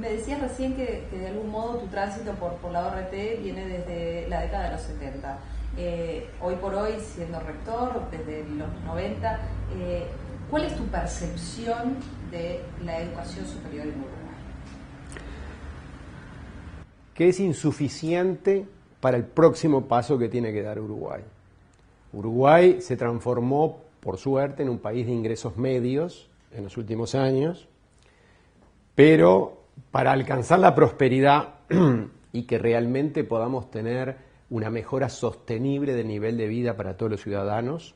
Me decías recién que de algún modo tu tránsito por la ORT viene desde la década de los 70. Hoy por hoy, siendo rector, desde los 90, ¿cuál es tu percepción de la educación superior en Uruguay? Que es insuficiente para el próximo paso que tiene que dar Uruguay. Uruguay se transformó, por suerte, en un país de ingresos medios en los últimos años, pero para alcanzar la prosperidad y que realmente podamos tener una mejora sostenible del nivel de vida para todos los ciudadanos,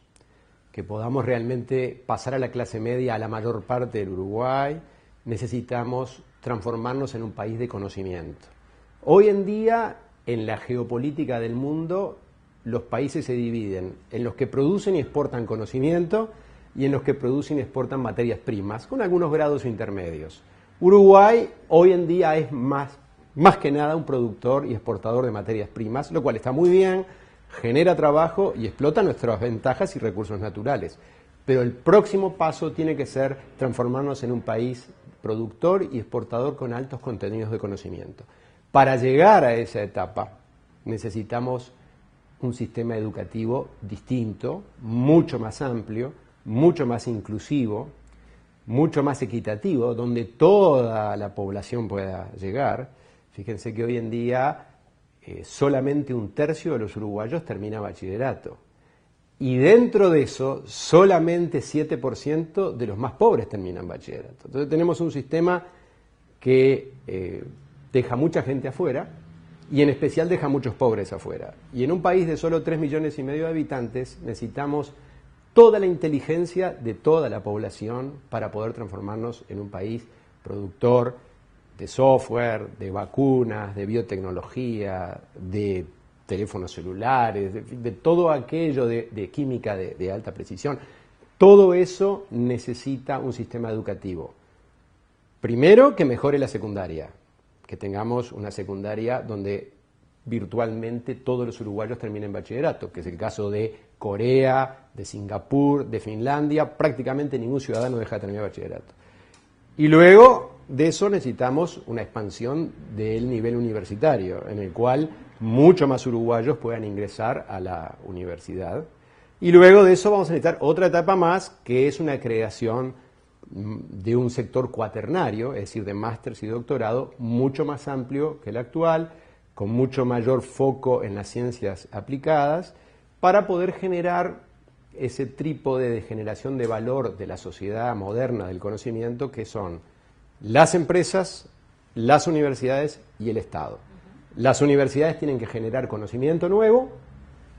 que podamos realmente pasar a la clase media a la mayor parte del Uruguay, necesitamos transformarnos en un país de conocimiento. Hoy en día, en la geopolítica del mundo, los países se dividen en los que producen y exportan conocimiento y en los que producen y exportan materias primas, con algunos grados intermedios. Uruguay hoy en día es más que nada un productor y exportador de materias primas, lo cual está muy bien, genera trabajo y explota nuestras ventajas y recursos naturales. Pero el próximo paso tiene que ser transformarnos en un país productor y exportador con altos contenidos de conocimiento. Para llegar a esa etapa necesitamos un sistema educativo distinto, mucho más amplio, mucho más inclusivo, mucho más equitativo, donde toda la población pueda llegar. Fíjense que hoy en día solamente 1/3 de los uruguayos termina bachillerato. Y dentro de eso, solamente 7% de los más pobres terminan bachillerato. Entonces tenemos un sistema que deja mucha gente afuera y en especial deja muchos pobres afuera. Y en un país de solo 3,5 millones de habitantes necesitamos toda la inteligencia de toda la población para poder transformarnos en un país productor de software, de vacunas, de biotecnología, de teléfonos celulares, de todo aquello de química de alta precisión. Todo eso necesita un sistema educativo. Primero, que mejore la secundaria, que tengamos una secundaria donde virtualmente todos los uruguayos terminen bachillerato, que es el caso de Corea, de Singapur, de Finlandia. Prácticamente ningún ciudadano deja de terminar bachillerato. Y luego de eso necesitamos una expansión del nivel universitario, en el cual mucho más uruguayos puedan ingresar a la universidad. Y luego de eso vamos a necesitar otra etapa más, que es una creación de un sector cuaternario, es decir, de másteres y doctorado, mucho más amplio que el actual, con mucho mayor foco en las ciencias aplicadas, para poder generar ese trípode de generación de valor de la sociedad moderna del conocimiento, que son las empresas, las universidades y el Estado. Las universidades tienen que generar conocimiento nuevo,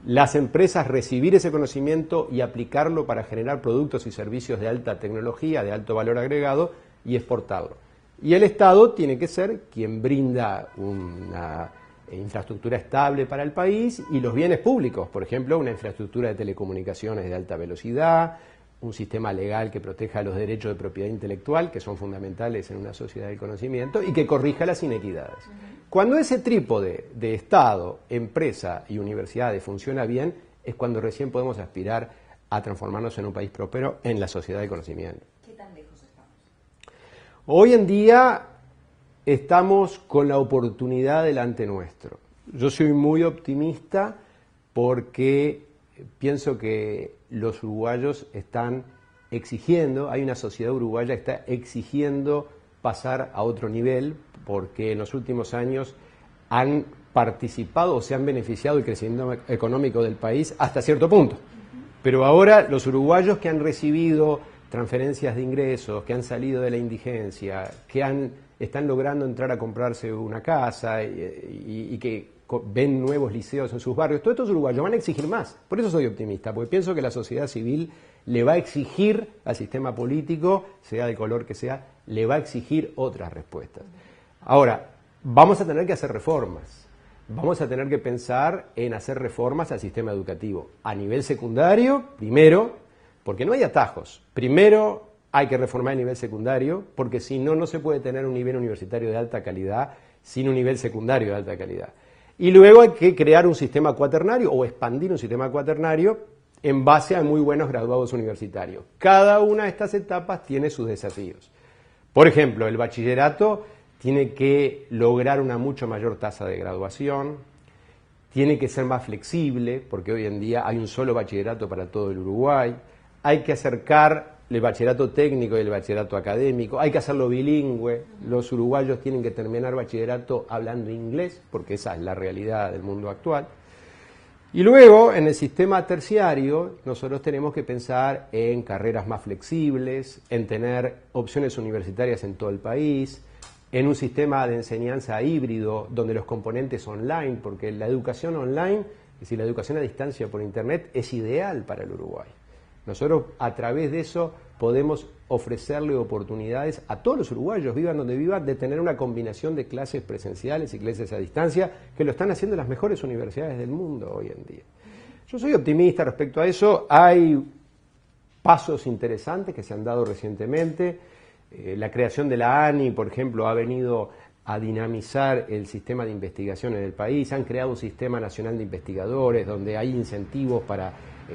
las empresas recibir ese conocimiento y aplicarlo para generar productos y servicios de alta tecnología, de alto valor agregado, y exportarlo. Y el Estado tiene que ser quien brinda una infraestructura estable para el país y los bienes públicos, por ejemplo, una infraestructura de telecomunicaciones de alta velocidad, un sistema legal que proteja los derechos de propiedad intelectual, que son fundamentales en una sociedad del conocimiento, y que corrija las inequidades. Cuando ese trípode de Estado, empresa y universidades funciona bien, es cuando recién podemos aspirar a transformarnos en un país próspero en la sociedad del conocimiento. ¿Qué tan lejos estamos? Hoy en día estamos con la oportunidad delante nuestro. Yo soy muy optimista porque pienso que los uruguayos están exigiendo, hay una sociedad uruguaya que está exigiendo pasar a otro nivel, porque en los últimos años han participado o se han beneficiado del crecimiento económico del país hasta cierto punto. Pero ahora los uruguayos que han recibido transferencias de ingresos, que han salido de la indigencia, que están logrando entrar a comprarse una casa y que ven nuevos liceos en sus barrios, todos estos uruguayos van a exigir más. Por eso soy optimista, porque pienso que la sociedad civil le va a exigir al sistema político, sea de color que sea, le va a exigir otras respuestas. Ahora, vamos a tener que hacer reformas. Vamos a tener que pensar en hacer reformas al sistema educativo. A nivel secundario, primero, porque no hay atajos. Primero hay que reformar el nivel secundario, porque si no, no se puede tener un nivel universitario de alta calidad sin un nivel secundario de alta calidad. Y luego hay que crear un sistema cuaternario o expandir un sistema cuaternario en base a muy buenos graduados universitarios. Cada una de estas etapas tiene sus desafíos. Por ejemplo, el bachillerato tiene que lograr una mucho mayor tasa de graduación, tiene que ser más flexible, porque hoy en día hay un solo bachillerato para todo el Uruguay, hay que acercar el bachillerato técnico y el bachillerato académico, hay que hacerlo bilingüe, los uruguayos tienen que terminar bachillerato hablando inglés, porque esa es la realidad del mundo actual. Y luego, en el sistema terciario, nosotros tenemos que pensar en carreras más flexibles, en tener opciones universitarias en todo el país, en un sistema de enseñanza híbrido donde los componentes online, porque la educación online, es decir, la educación a distancia por Internet, es ideal para el Uruguay. Nosotros a través de eso podemos ofrecerle oportunidades a todos los uruguayos, vivan donde vivan, de tener una combinación de clases presenciales y clases a distancia, que lo están haciendo las mejores universidades del mundo hoy en día. Yo soy optimista respecto a eso, hay pasos interesantes que se han dado recientemente. La creación de la ANI, por ejemplo, ha venido a dinamizar el sistema de investigación en el país, han creado un sistema nacional de investigadores donde hay incentivos para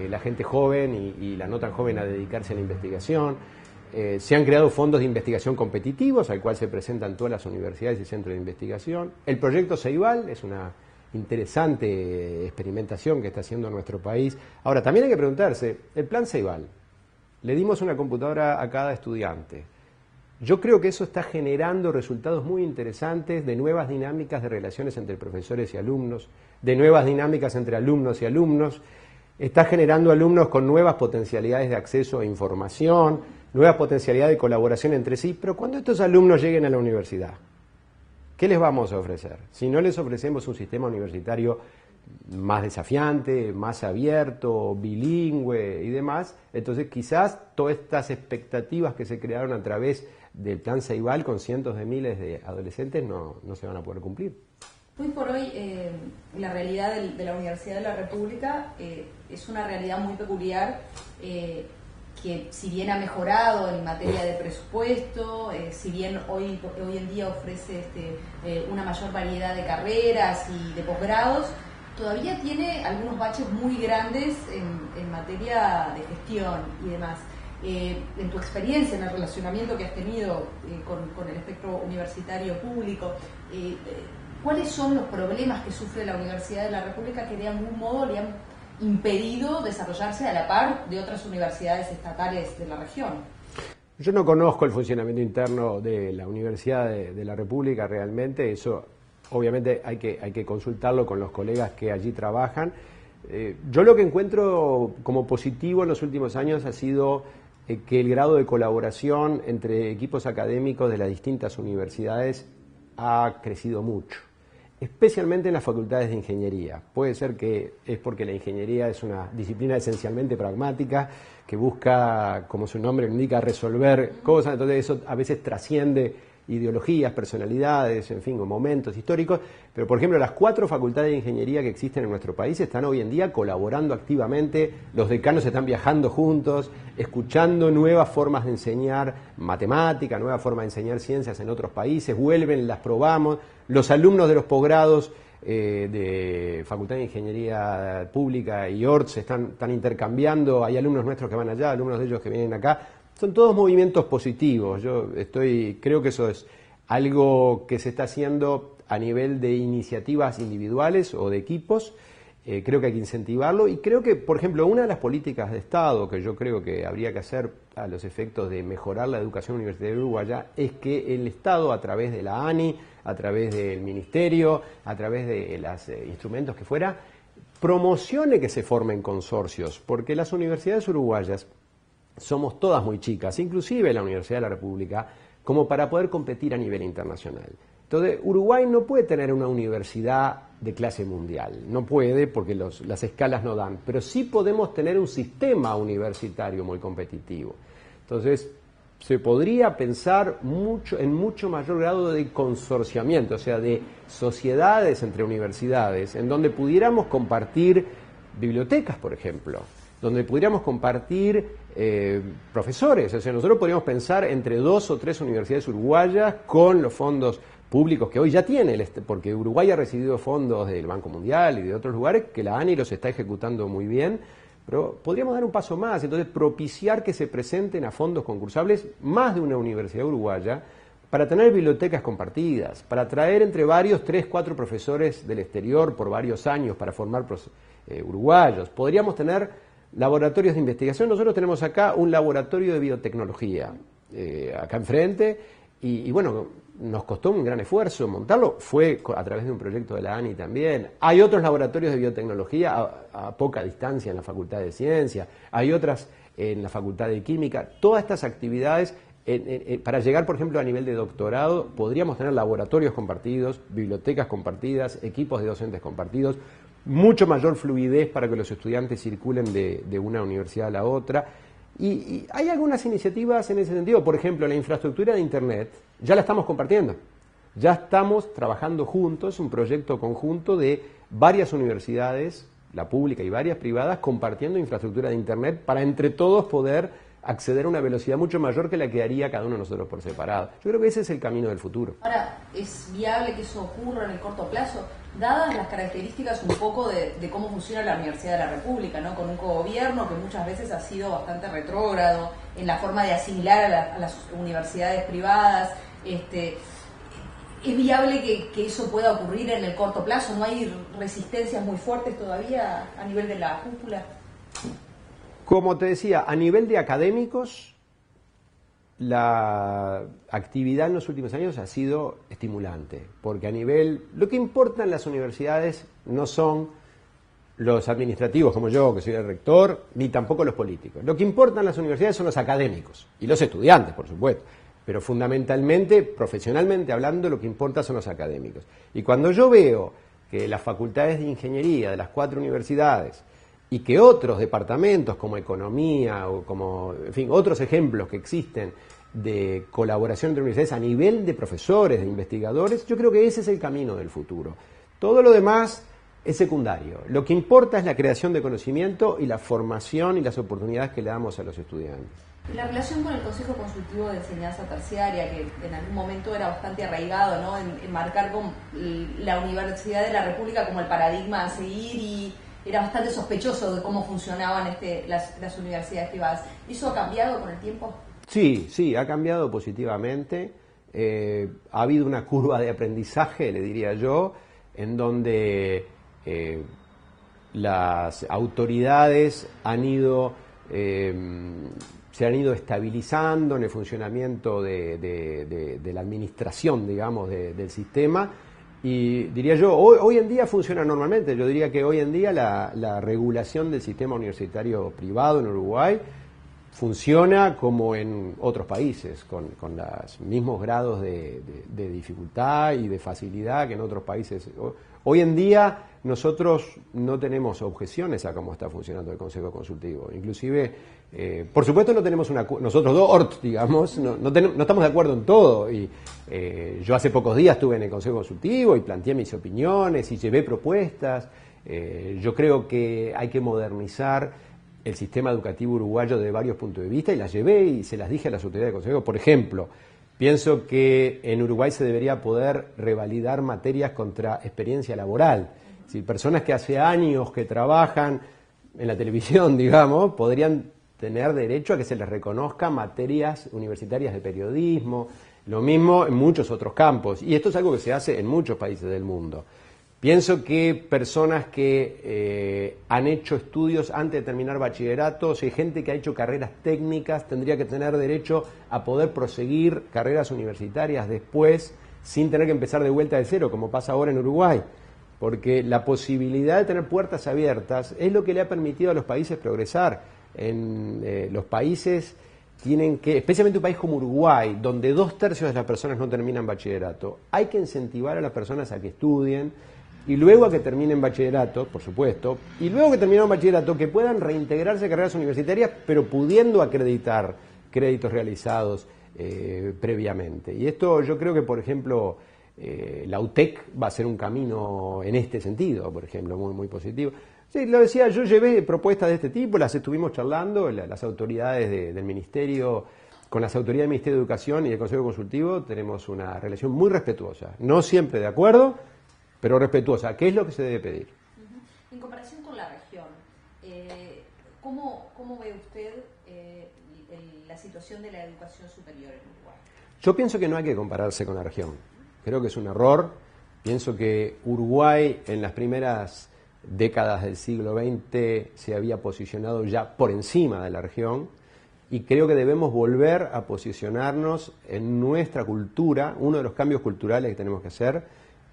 la gente joven y la no tan joven a dedicarse a la investigación. Se han creado fondos de investigación competitivos al cual se presentan todas las universidades y centros de investigación. El proyecto Ceibal es una interesante experimentación que está haciendo nuestro país. Ahora, también hay que preguntarse, el plan Ceibal, le dimos una computadora a cada estudiante. Yo creo que eso está generando resultados muy interesantes de nuevas dinámicas de relaciones entre profesores y alumnos, de nuevas dinámicas entre alumnos y alumnos. Está generando alumnos con nuevas potencialidades de acceso a información, nuevas potencialidades de colaboración entre sí, pero cuando estos alumnos lleguen a la universidad, ¿qué les vamos a ofrecer? Si no les ofrecemos un sistema universitario más desafiante, más abierto, bilingüe y demás, entonces quizás todas estas expectativas que se crearon a través del plan Ceibal con cientos de miles de adolescentes no se van a poder cumplir. Hoy por hoy la realidad de la Universidad de la República es una realidad muy peculiar que si bien ha mejorado en materia de presupuesto, si bien hoy en día ofrece una mayor variedad de carreras y de posgrados, todavía tiene algunos baches muy grandes en materia de gestión y demás. En tu experiencia, en el relacionamiento que has tenido con el espectro universitario público, ¿cuáles son los problemas que sufre la Universidad de la República que de algún modo le han impedido desarrollarse a la par de otras universidades estatales de la región? Yo no conozco el funcionamiento interno de la Universidad de la República realmente, eso obviamente hay que consultarlo con los colegas que allí trabajan. Yo lo que encuentro como positivo en los últimos años ha sido que el grado de colaboración entre equipos académicos de las distintas universidades ha crecido mucho, especialmente en las facultades de ingeniería. Puede ser que es porque la ingeniería es una disciplina esencialmente pragmática que busca, como su nombre indica, resolver cosas, entonces eso a veces trasciende ideologías, personalidades, en fin, momentos históricos, pero por ejemplo las 4 facultades de ingeniería que existen en nuestro país están hoy en día colaborando activamente, los decanos están viajando juntos, escuchando nuevas formas de enseñar matemática, nuevas formas de enseñar ciencias en otros países, vuelven, las probamos, los alumnos de los posgrados de Facultad de Ingeniería Pública y ORTS están intercambiando, hay alumnos nuestros que van allá, alumnos de ellos que vienen acá. Son todos movimientos positivos. Creo que eso es algo que se está haciendo a nivel de iniciativas individuales o de equipos. Creo que hay que incentivarlo y creo que, por ejemplo, una de las políticas de Estado que yo creo que habría que hacer a los efectos de mejorar la educación universitaria uruguaya es que el Estado, a través de la ANI, a través del Ministerio, a través de los instrumentos que fuera, promocione que se formen consorcios, porque las universidades uruguayas somos todas muy chicas, inclusive la Universidad de la República, como para poder competir a nivel internacional. Entonces, Uruguay no puede tener una universidad de clase mundial, no puede porque las escalas no dan, pero sí podemos tener un sistema universitario muy competitivo. Entonces, se podría pensar en mucho mayor grado de consorciamiento, o sea, de sociedades entre universidades, en donde pudiéramos compartir bibliotecas, por ejemplo, donde pudiéramos compartir profesores, o sea, nosotros podríamos pensar entre 2 o 3 universidades uruguayas con los fondos públicos que hoy ya tiene, porque Uruguay ha recibido fondos del Banco Mundial y de otros lugares que la ANI los está ejecutando muy bien, pero podríamos dar un paso más, entonces propiciar que se presenten a fondos concursables más de una universidad uruguaya para tener bibliotecas compartidas, para traer entre varios 3, 4 profesores del exterior por varios años para formar uruguayos. Podríamos tener laboratorios de investigación. Nosotros tenemos acá un laboratorio de biotecnología, acá enfrente, y bueno, nos costó un gran esfuerzo montarlo, fue a través de un proyecto de la ANI también. Hay otros laboratorios de biotecnología a poca distancia en la Facultad de Ciencias, hay otras en la Facultad de Química. Todas estas actividades, para llegar, por ejemplo, a nivel de doctorado, podríamos tener laboratorios compartidos, bibliotecas compartidas, equipos de docentes compartidos, mucho mayor fluidez para que los estudiantes circulen de una universidad a la otra. Y hay algunas iniciativas en ese sentido. Por ejemplo, la infraestructura de Internet ya la estamos compartiendo. Ya estamos trabajando juntos, un proyecto conjunto de varias universidades, la pública y varias privadas, compartiendo infraestructura de Internet para entre todos poder acceder a una velocidad mucho mayor que la que haría cada uno de nosotros por separado. Yo creo que ese es el camino del futuro. Ahora, ¿es viable que eso ocurra en el corto plazo? Dadas las características un poco de cómo funciona la Universidad de la República, ¿no? Con un cogobierno que muchas veces ha sido bastante retrógrado en la forma de asimilar a las universidades privadas. ¿Es viable que eso pueda ocurrir en el corto plazo? ¿No hay resistencias muy fuertes todavía a nivel de la cúpula? Como te decía, a nivel de académicos, la actividad en los últimos años ha sido estimulante, porque a nivel, lo que importa en las universidades no son los administrativos como yo, que soy el rector, ni tampoco los políticos. Lo que importa en las universidades son los académicos y los estudiantes, por supuesto, pero fundamentalmente, profesionalmente hablando, lo que importa son los académicos. Y cuando yo veo que las facultades de ingeniería de las 4 universidades y que otros departamentos como economía o como, en fin, otros ejemplos que existen de colaboración entre universidades a nivel de profesores, de investigadores, yo creo que ese es el camino del futuro. Todo lo demás es secundario. Lo que importa es la creación de conocimiento y la formación y las oportunidades que le damos a los estudiantes. La relación con el Consejo Consultivo de Enseñanza Terciaria, que en algún momento era bastante arraigado, ¿no? En marcar con la Universidad de la República como el paradigma a seguir, y era bastante sospechoso de cómo funcionaban las universidades privadas. ¿Eso ha cambiado con el tiempo? Sí, ha cambiado positivamente. Ha habido una curva de aprendizaje, le diría yo, en donde las autoridades se han ido estabilizando en el funcionamiento de la administración, digamos, del sistema. Y diría yo, hoy en día funciona normalmente. Yo diría que hoy en día la regulación del sistema universitario privado en Uruguay funciona como en otros países, con los mismos grados de dificultad y de facilidad que en otros países. Hoy en día nosotros no tenemos objeciones a cómo está funcionando el Consejo Consultivo. Inclusive, por supuesto no tenemos nosotros dos, ORT, digamos, no estamos de acuerdo en todo. Y yo hace pocos días estuve en el Consejo Consultivo y planteé mis opiniones y llevé propuestas. Yo creo que hay que modernizar el sistema educativo uruguayo desde varios puntos de vista, y las llevé y se las dije a las autoridades del Consejo. Por ejemplo, pienso que en Uruguay se debería poder revalidar materias contra experiencia laboral. Es decir, personas que hace años que trabajan en la televisión, digamos, podrían tener derecho a que se les reconozca materias universitarias de periodismo, lo mismo en muchos otros campos. Y esto es algo que se hace en muchos países del mundo. Pienso que personas que han hecho estudios antes de terminar bachillerato, y gente que ha hecho carreras técnicas, tendría que tener derecho a poder proseguir carreras universitarias después, sin tener que empezar de vuelta de cero, como pasa ahora en Uruguay. Porque la posibilidad de tener puertas abiertas es lo que le ha permitido a los países progresar. Los países tienen que, especialmente un país como Uruguay, donde 2/3 de las personas no terminan bachillerato, hay que incentivar a las personas a que estudien, y luego a que terminen bachillerato, por supuesto, y luego que terminaron bachillerato, que puedan reintegrarse a carreras universitarias, pero pudiendo acreditar créditos realizados previamente. Y esto yo creo que, por ejemplo, la UTEC va a ser un camino en este sentido, por ejemplo, muy, muy positivo. Sí, lo decía, yo llevé propuestas de este tipo, las estuvimos charlando, las autoridades del Ministerio, con las autoridades del Ministerio de Educación y del Consejo Consultivo tenemos una relación muy respetuosa, no siempre de acuerdo, pero respetuosa. ¿Qué es lo que se debe pedir? En comparación con la región, ¿cómo ve usted la situación de la educación superior en Uruguay? Yo pienso que no hay que compararse con la región. Creo que es un error. Pienso que Uruguay en las primeras décadas del siglo XX se había posicionado ya por encima de la región y creo que debemos volver a posicionarnos en nuestra cultura. Uno de los cambios culturales que tenemos que hacer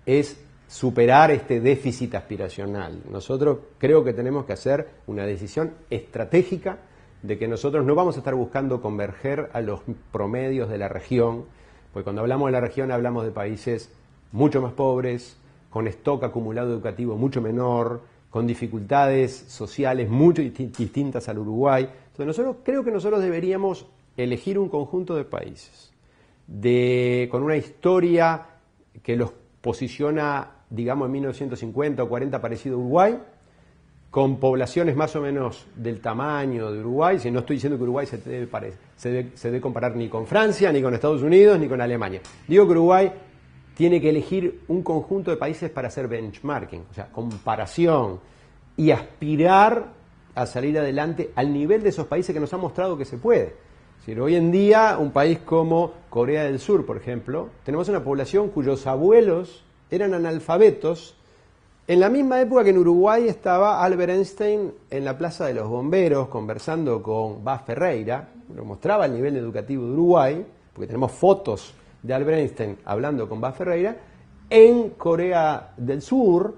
es superar este déficit aspiracional. Nosotros creo que tenemos que hacer una decisión estratégica de que nosotros no vamos a estar buscando converger a los promedios de la región, porque cuando hablamos de la región hablamos de países mucho más pobres, con stock acumulado educativo mucho menor, con dificultades sociales mucho distintas al Uruguay. Entonces creo que nosotros deberíamos elegir un conjunto de países con una historia que los posiciona, digamos, en 1950 o 40 parecido a Uruguay, con poblaciones más o menos del tamaño de Uruguay. Si no estoy diciendo que Uruguay se debe comparar ni con Francia, ni con Estados Unidos, ni con Alemania. Digo que Uruguay tiene que elegir un conjunto de países para hacer benchmarking, o sea, comparación, y aspirar a salir adelante al nivel de esos países que nos han mostrado que se puede. Es decir, hoy en día, un país como Corea del Sur, por ejemplo, tenemos una población cuyos abuelos eran analfabetos. En la misma época que en Uruguay estaba Albert Einstein en la Plaza de los Bomberos conversando con Bas Ferreira, nos mostraba el nivel educativo de Uruguay, porque tenemos fotos de Albert Einstein hablando con Bas Ferreira. En Corea del Sur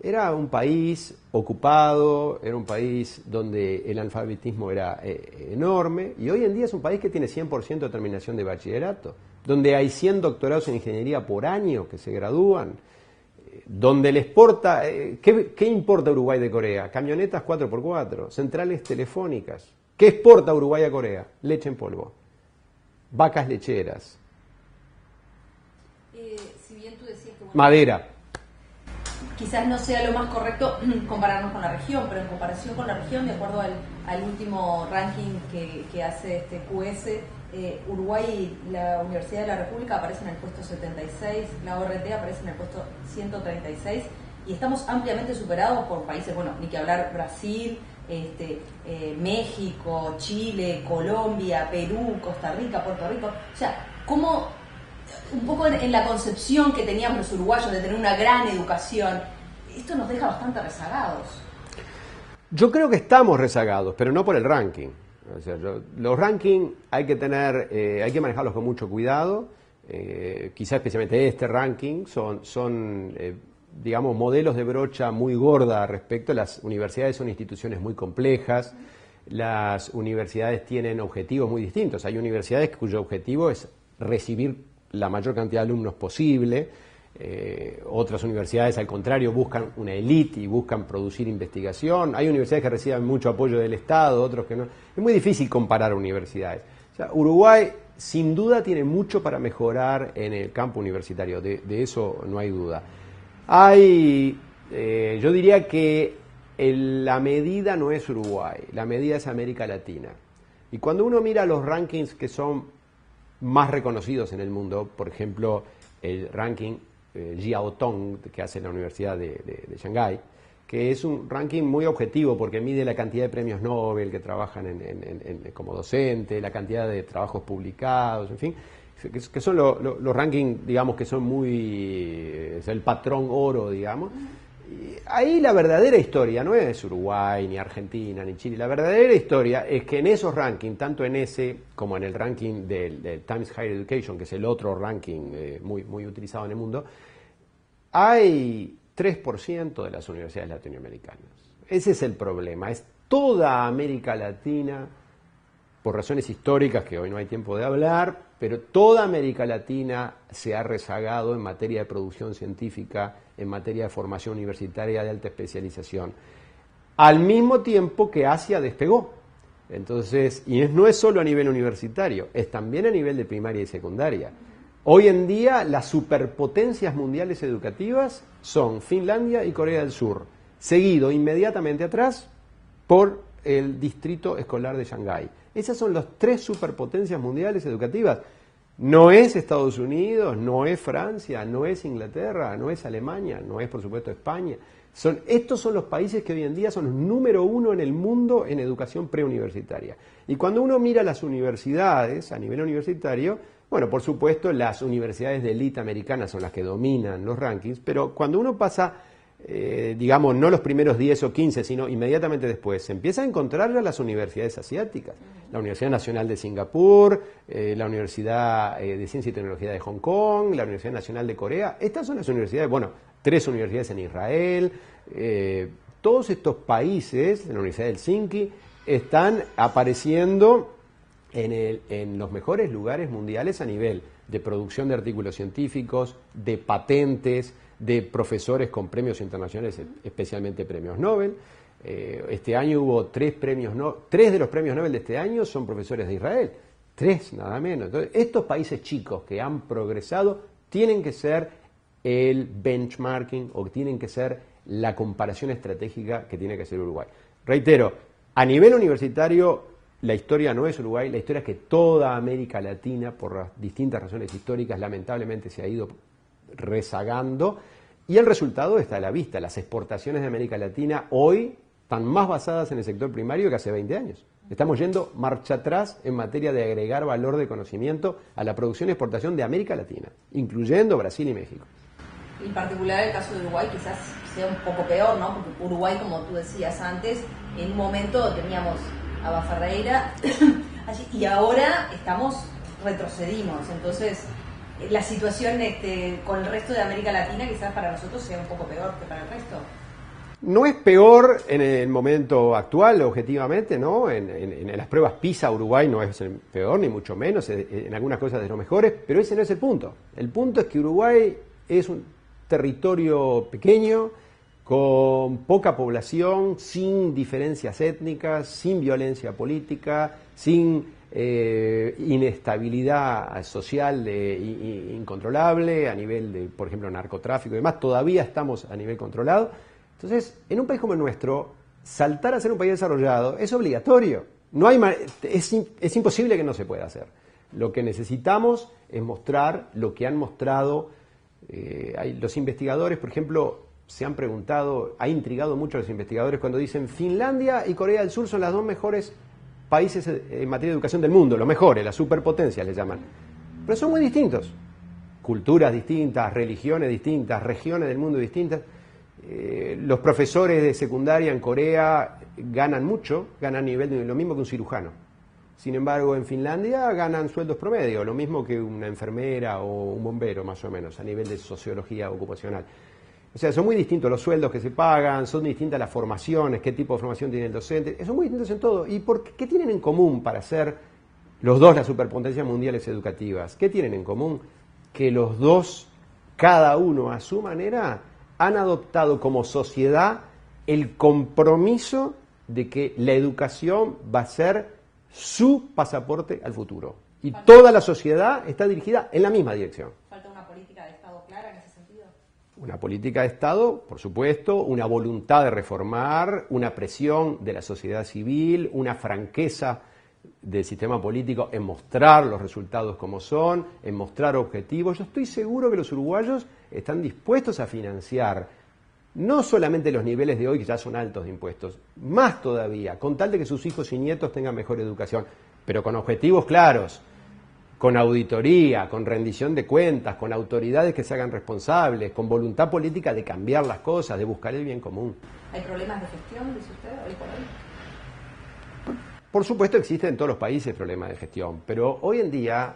era un país ocupado, era un país donde el analfabetismo era enorme, y hoy en día es un país que tiene 100% de terminación de bachillerato, donde hay 100 doctorados en ingeniería por año que se gradúan, donde le exporta, ¿qué importa Uruguay de Corea? Camionetas 4x4, centrales telefónicas. ¿Qué exporta Uruguay a Corea? Leche en polvo, vacas lecheras, si bien tú decías que, madera. Quizás no sea lo más correcto compararnos con la región, pero en comparación con la región, de acuerdo al último ranking que hace este QS, Uruguay y la Universidad de la República aparecen en el puesto 76, la ORT aparece en el puesto 136, y estamos ampliamente superados por países, bueno, ni que hablar Brasil, México, Chile, Colombia, Perú, Costa Rica, Puerto Rico. O sea, ¿cómo un poco en la concepción que teníamos los uruguayos de tener una gran educación, esto nos deja bastante rezagados? Yo creo que estamos rezagados, pero no por el ranking. O sea, los rankings hay que manejarlos con mucho cuidado. Quizá especialmente este ranking son digamos, modelos de brocha muy gorda respecto. Las universidades son instituciones muy complejas. Las universidades tienen objetivos muy distintos. Hay universidades cuyo objetivo es recibir la mayor cantidad de alumnos posible. Otras universidades, al contrario, buscan una élite y buscan producir investigación. Hay universidades que reciben mucho apoyo del Estado, otros que no. Es muy difícil comparar universidades. O sea, Uruguay, sin duda, tiene mucho para mejorar en el campo universitario. De eso no hay duda. Yo diría que la medida no es Uruguay, la medida es América Latina. Y cuando uno mira los rankings que son más reconocidos en el mundo, por ejemplo, el ranking Jiaotong que hace la Universidad de Shanghái, que es un ranking muy objetivo porque mide la cantidad de premios Nobel que trabajan como docente, la cantidad de trabajos publicados, en fin, que son los rankings, digamos, que son es el patrón oro, digamos. Y ahí la verdadera historia no es Uruguay, ni Argentina, ni Chile. La verdadera historia es que en esos rankings, tanto en ese como en el ranking del Times Higher Education, que es el otro ranking muy, muy utilizado en el mundo, hay 3% de las universidades latinoamericanas. Ese es el problema. Es toda América Latina, por razones históricas que hoy no hay tiempo de hablar, pero toda América Latina se ha rezagado en materia de producción científica, en materia de formación universitaria de alta especialización, al mismo tiempo que Asia despegó. Entonces, y no es solo a nivel universitario, es también a nivel de primaria y secundaria. Hoy en día las superpotencias mundiales educativas son Finlandia y Corea del Sur, seguido inmediatamente atrás por el Distrito Escolar de Shanghái. Esas son las 3 superpotencias mundiales educativas. No es Estados Unidos, no es Francia, no es Inglaterra, no es Alemania, no es, por supuesto, España. Estos son los países que hoy en día son los número 1 en el mundo en educación preuniversitaria. Y cuando uno mira las universidades a nivel universitario, bueno, por supuesto, las universidades de élite americanas son las que dominan los rankings, pero cuando uno pasa, digamos, no los primeros 10 o 15, sino inmediatamente después, se empieza a encontrar ya las universidades asiáticas. La Universidad Nacional de Singapur, la Universidad de Ciencia y Tecnología de Hong Kong, la Universidad Nacional de Corea. Estas son las universidades, bueno, 3 universidades en Israel. Todos estos países, la Universidad de Helsinki, están apareciendo en los mejores lugares mundiales a nivel de producción de artículos científicos, de patentes, de profesores con premios internacionales, especialmente premios Nobel. Este año hubo 3 premios Nobel, 3 de los premios Nobel de este año son profesores de Israel, 3 nada menos. Entonces, estos países chicos que han progresado tienen que ser el benchmarking o tienen que ser la comparación estratégica que tiene que hacer Uruguay. Reitero, a nivel universitario, la historia no es Uruguay, la historia es que toda América Latina, por distintas razones históricas, lamentablemente se ha ido rezagando, y el resultado está a la vista. Las exportaciones de América Latina hoy están más basadas en el sector primario que hace 20 años. Estamos yendo marcha atrás en materia de agregar valor de conocimiento a la producción y exportación de América Latina, incluyendo Brasil y México. En particular el caso de Uruguay quizás sea un poco peor, ¿no? Porque Uruguay, como tú decías antes, en un momento teníamos a Baferreira y ahora retrocedimos. Entonces, la situación con el resto de América Latina quizás para nosotros sea un poco peor que para el resto. No es peor en el momento actual, objetivamente, ¿no? En las pruebas PISA, Uruguay no es el peor, ni mucho menos, en algunas cosas de los mejores, pero ese no es el punto. El punto es que Uruguay es un territorio pequeño, con poca población, sin diferencias étnicas, sin violencia política, sin inestabilidad social incontrolable a nivel de, por ejemplo, narcotráfico y demás. Todavía estamos a nivel controlado. Entonces, en un país como el nuestro, saltar a ser un país desarrollado es obligatorio. Es imposible que no se pueda hacer. Lo que necesitamos es mostrar lo que han mostrado los investigadores, por ejemplo, se han preguntado, ha intrigado mucho a los investigadores cuando dicen Finlandia y Corea del Sur son las 2 mejores países en materia de educación del mundo, los mejores, las superpotencias les llaman. Pero son muy distintos. Culturas distintas, religiones distintas, regiones del mundo distintas. Los profesores de secundaria en Corea ganan mucho, ganan a nivel de lo mismo que un cirujano. Sin embargo, en Finlandia ganan sueldos promedio, lo mismo que una enfermera o un bombero, más o menos, a nivel de sociología ocupacional. O sea, son muy distintos los sueldos que se pagan, son distintas las formaciones, qué tipo de formación tiene el docente, son muy distintos en todo. ¿Y qué tienen en común para ser los dos las superpotencias mundiales educativas? ¿Qué tienen en común? Que los dos, cada uno a su manera, han adoptado como sociedad el compromiso de que la educación va a ser su pasaporte al futuro. Y toda la sociedad está dirigida en la misma dirección. ¿Falta una política de Estado clara en ese sentido? Una política de Estado, por supuesto, una voluntad de reformar, una presión de la sociedad civil, una franqueza del sistema político en mostrar los resultados como son, en mostrar objetivos. Yo estoy seguro que los uruguayos están dispuestos a financiar no solamente los niveles de hoy, que ya son altos de impuestos, más todavía, con tal de que sus hijos y nietos tengan mejor educación, pero con objetivos claros, con auditoría, con rendición de cuentas, con autoridades que se hagan responsables, con voluntad política de cambiar las cosas, de buscar el bien común. ¿Hay problemas de gestión, dice usted, hoy por hoy? Por supuesto existen en todos los países problemas de gestión, pero hoy en día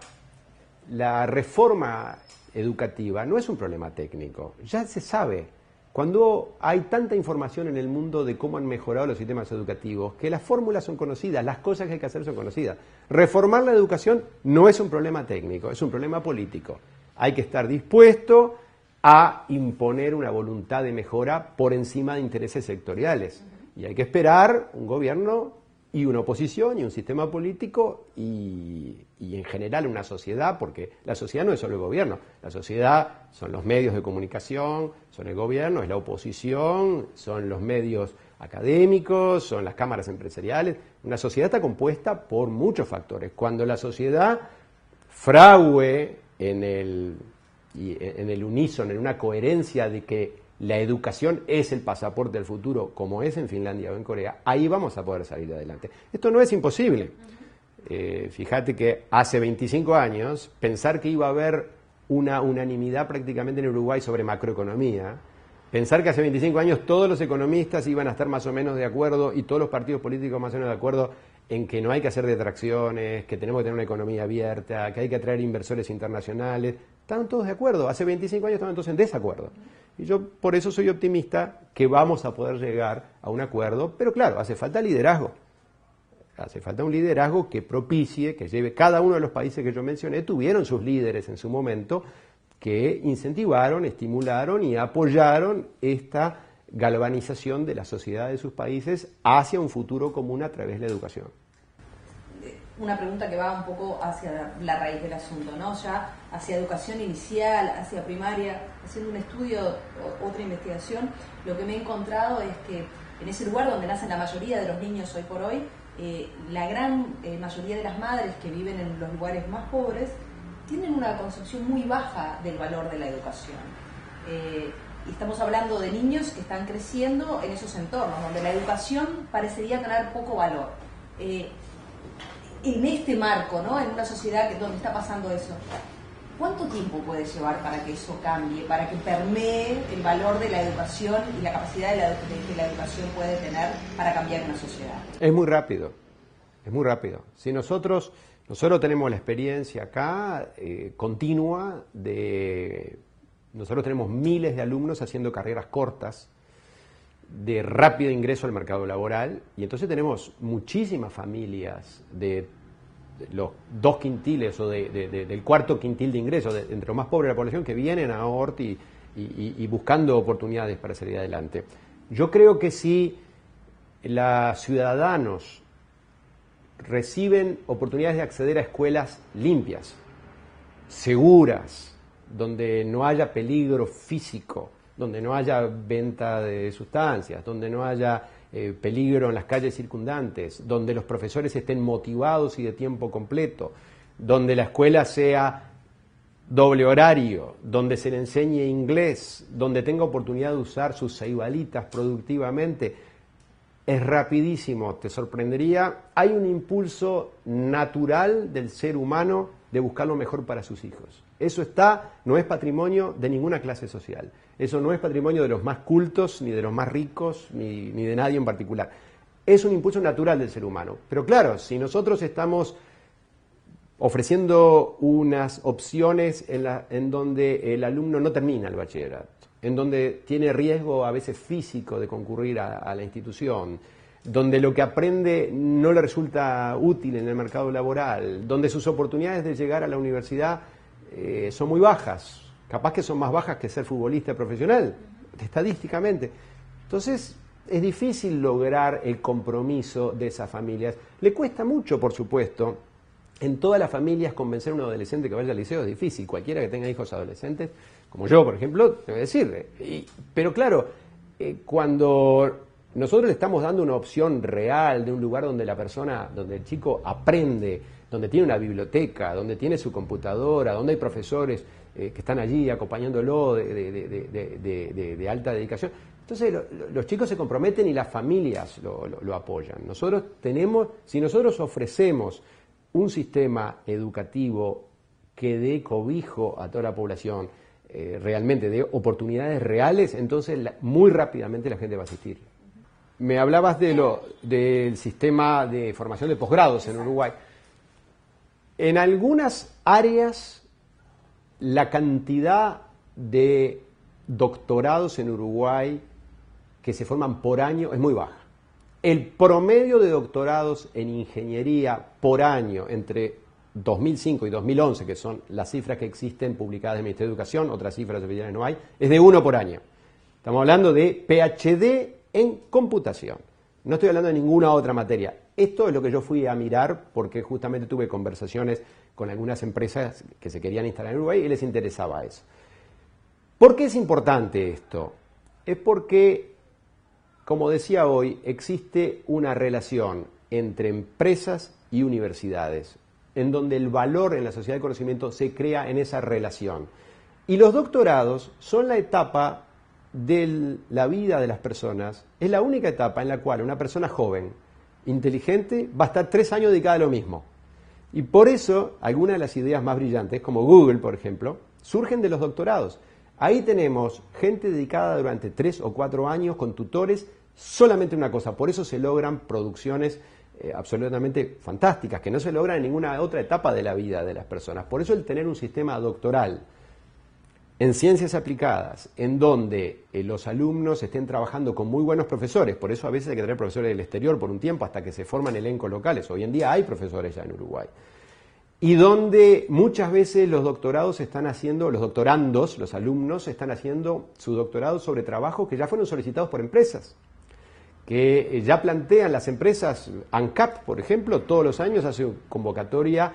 la reforma educativa no es un problema técnico, ya se sabe. Cuando hay tanta información en el mundo de cómo han mejorado los sistemas educativos, que las fórmulas son conocidas, las cosas que hay que hacer son conocidas. Reformar la educación no es un problema técnico, es un problema político. Hay que estar dispuesto a imponer una voluntad de mejora por encima de intereses sectoriales. Y hay que esperar un gobierno y una oposición y un sistema político y en general una sociedad, porque la sociedad no es solo el gobierno, la sociedad son los medios de comunicación, son el gobierno, es la oposición, son los medios académicos, son las cámaras empresariales. Una sociedad está compuesta por muchos factores. Cuando la sociedad frague en el unísono, en una coherencia de que la educación es el pasaporte del futuro, como es en Finlandia o en Corea, ahí vamos a poder salir adelante. Esto no es imposible. Fíjate que hace 25 años, pensar que iba a haber una unanimidad prácticamente en Uruguay sobre macroeconomía, pensar que hace 25 años todos los economistas iban a estar más o menos de acuerdo y todos los partidos políticos más o menos de acuerdo en que no hay que hacer detracciones, que tenemos que tener una economía abierta, que hay que atraer inversores internacionales. Estaban todos de acuerdo. Hace 25 años estaban todos en desacuerdo. Y yo por eso soy optimista que vamos a poder llegar a un acuerdo, pero claro, hace falta liderazgo. Hace falta un liderazgo que propicie, que lleve. Cada uno de los países que yo mencioné tuvieron sus líderes en su momento que incentivaron, estimularon y apoyaron esta galvanización de la sociedad de sus países hacia un futuro común a través de la educación. Una pregunta que va un poco hacia la raíz del asunto, ¿no? Ya hacia educación inicial, hacia primaria, haciendo un estudio, otra investigación, lo que me he encontrado es que en ese lugar donde nacen la mayoría de los niños hoy por hoy, la gran mayoría de las madres que viven en los lugares más pobres tienen una concepción muy baja del valor de la educación. Y estamos hablando de niños que están creciendo en esos entornos, donde la educación parecería tener poco valor. En este marco, ¿no? En una sociedad donde está pasando eso, ¿cuánto tiempo puede llevar para que eso cambie, para que permee el valor de la educación y la capacidad que la educación puede tener para cambiar una sociedad? Es muy rápido, es muy rápido. Si nosotros tenemos la experiencia acá continua de... Nosotros tenemos miles de alumnos haciendo carreras cortas de rápido ingreso al mercado laboral y entonces tenemos muchísimas familias de los 2 quintiles o del cuarto quintil de ingreso, entre los más pobres de la población, que vienen a ORT y buscando oportunidades para salir adelante. Yo creo que si los ciudadanos reciben oportunidades de acceder a escuelas limpias, seguras, donde no haya peligro físico, donde no haya venta de sustancias, donde no haya peligro en las calles circundantes, donde los profesores estén motivados y de tiempo completo, donde la escuela sea doble horario, donde se le enseñe inglés, donde tenga oportunidad de usar sus ceibalitas productivamente, es rapidísimo, te sorprendería. Hay un impulso natural del ser humano de buscar lo mejor para sus hijos. Eso no es patrimonio de ninguna clase social. Eso no es patrimonio de los más cultos, ni de los más ricos, ni de nadie en particular. Es un impulso natural del ser humano. Pero claro, si nosotros estamos ofreciendo unas opciones en donde el alumno no termina el bachillerato, en donde tiene riesgo a veces físico de concurrir a la institución, donde lo que aprende no le resulta útil en el mercado laboral, donde sus oportunidades de llegar a la universidad son muy bajas, capaz que son más bajas que ser futbolista profesional, estadísticamente. Entonces, es difícil lograr el compromiso de esas familias. Le cuesta mucho, por supuesto. En todas las familias convencer a un adolescente que vaya al liceo es difícil. Cualquiera que tenga hijos adolescentes, como yo, por ejemplo, debe decirle. Pero claro, cuando nosotros le estamos dando una opción real de un lugar donde donde el chico aprende, donde tiene una biblioteca, donde tiene su computadora, donde hay profesores que están allí acompañándolo de alta dedicación. Entonces los chicos se comprometen y las familias lo apoyan. Si nosotros ofrecemos un sistema educativo que dé cobijo a toda la población, realmente de oportunidades reales, entonces muy rápidamente la gente va a asistir. Me hablabas del sistema de formación de posgrados en Uruguay. En algunas áreas la cantidad de doctorados en Uruguay que se forman por año es muy baja. El promedio de doctorados en ingeniería por año entre 2005 y 2011, que son las cifras que existen publicadas del Ministerio de Educación, otras cifras oficiales no hay, es de 1 por año. Estamos hablando de PhD en computación. No estoy hablando de ninguna otra materia. Esto es lo que yo fui a mirar porque justamente tuve conversaciones con algunas empresas que se querían instalar en Uruguay y les interesaba eso. ¿Por qué es importante esto? Es porque, como decía hoy, existe una relación entre empresas y universidades, en donde el valor en la sociedad del conocimiento se crea en esa relación. Y los doctorados son la etapa de la vida de las personas es la única etapa en la cual una persona joven, inteligente, va a estar 3 años dedicada a lo mismo. Y por eso, algunas de las ideas más brillantes, como Google, por ejemplo, surgen de los doctorados. Ahí tenemos gente dedicada durante 3 o 4 años con tutores solamente una cosa. Por eso se logran producciones absolutamente fantásticas, que no se logran en ninguna otra etapa de la vida de las personas. Por eso el tener un sistema doctoral en ciencias aplicadas, en donde los alumnos estén trabajando con muy buenos profesores, por eso a veces hay que tener profesores del exterior por un tiempo hasta que se forman elencos locales. Hoy en día hay profesores ya en Uruguay. Y donde muchas veces los doctorados están haciendo, los doctorandos, los alumnos están haciendo su doctorado sobre trabajos que ya fueron solicitados por empresas, que ya plantean las empresas. ANCAP, por ejemplo, todos los años hace convocatoria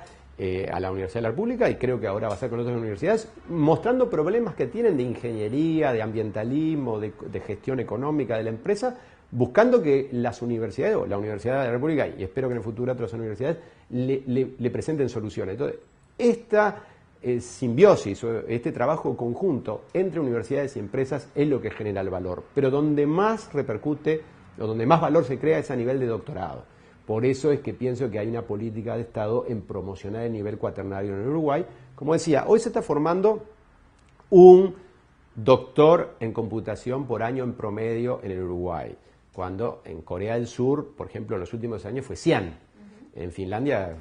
a la Universidad de la República, y creo que ahora va a ser con otras universidades, mostrando problemas que tienen de ingeniería, de ambientalismo, de gestión económica de la empresa, buscando que las universidades, o la Universidad de la República, y espero que en el futuro otras universidades, le presenten soluciones. Entonces, esta simbiosis, este trabajo conjunto entre universidades y empresas es lo que genera el valor, pero donde más repercute, o donde más valor se crea, es a nivel de doctorado. Por eso es que pienso que hay una política de Estado en promocionar el nivel cuaternario en Uruguay. Como decía, hoy se está formando un doctor en computación por año en promedio en el Uruguay, cuando en Corea del Sur, por ejemplo, en los últimos años fue 100. En Finlandia,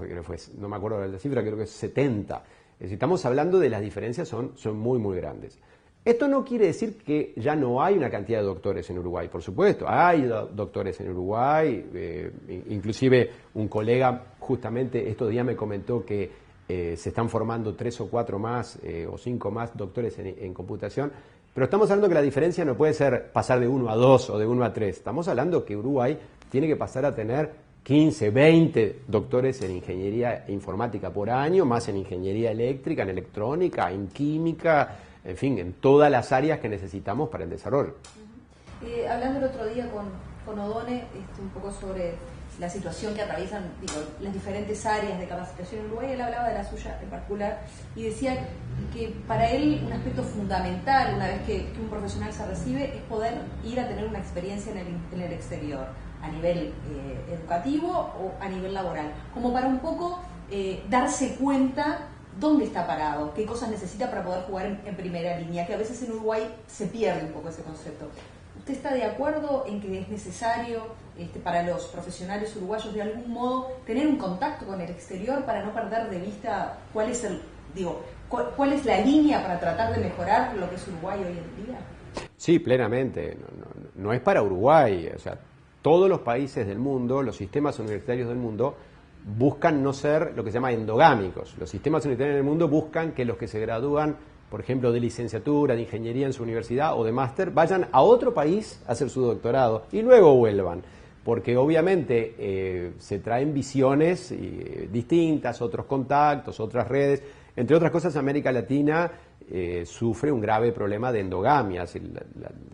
no me acuerdo de la cifra, creo que es 70. Es decir, estamos hablando de las diferencias, son muy, muy grandes. Esto no quiere decir que ya no hay una cantidad de doctores en Uruguay, por supuesto, hay doctores en Uruguay, inclusive un colega justamente estos días me comentó que se están formando 3 o 4 más o 5 más doctores en computación, pero estamos hablando que la diferencia no puede ser pasar de 1 a 2 o de 1 a 3, estamos hablando que Uruguay tiene que pasar a tener 15, 20 doctores en ingeniería informática por año, más en ingeniería eléctrica, en electrónica, en química, en fin, en todas las áreas que necesitamos para el desarrollo. Hablando el otro día con Odone, un poco sobre la situación que atraviesan las diferentes áreas de capacitación en Uruguay, él hablaba de la suya en particular y decía que para él un aspecto fundamental, una vez que un profesional se recibe, es poder ir a tener una experiencia en el exterior, a nivel educativo o a nivel laboral, como para un poco darse cuenta dónde está parado, qué cosas necesita para poder jugar en primera línea, que a veces en Uruguay se pierde un poco ese concepto. ¿Usted está de acuerdo en que es necesario para los profesionales uruguayos de algún modo tener un contacto con el exterior para no perder de vista cuál es la línea para tratar de mejorar lo que es Uruguay hoy en día? Sí, plenamente. No es para Uruguay. O sea, todos los países del mundo, los sistemas universitarios del mundo, buscan no ser lo que se llama endogámicos. Los sistemas universitarios del mundo buscan que los que se gradúan, por ejemplo, de licenciatura, de ingeniería en su universidad o de máster, vayan a otro país a hacer su doctorado y luego vuelvan. Porque obviamente se traen visiones distintas, otros contactos, otras redes. Entre otras cosas, América Latina sufre un grave problema de endogamia.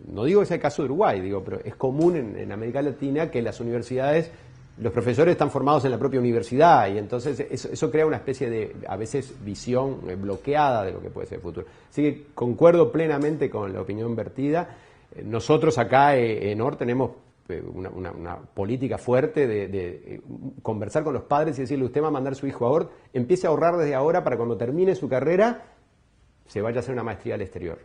No digo que sea el caso de Uruguay, pero es común en América Latina que las universidades, los profesores están formados en la propia universidad y entonces eso crea una especie de, a veces, visión bloqueada de lo que puede ser el futuro. Así que concuerdo plenamente con la opinión vertida. Nosotros acá en OR tenemos una política fuerte de conversar con los padres y decirle: usted va a mandar a su hijo a OR, empiece a ahorrar desde ahora para cuando termine su carrera se vaya a hacer una maestría al exterior.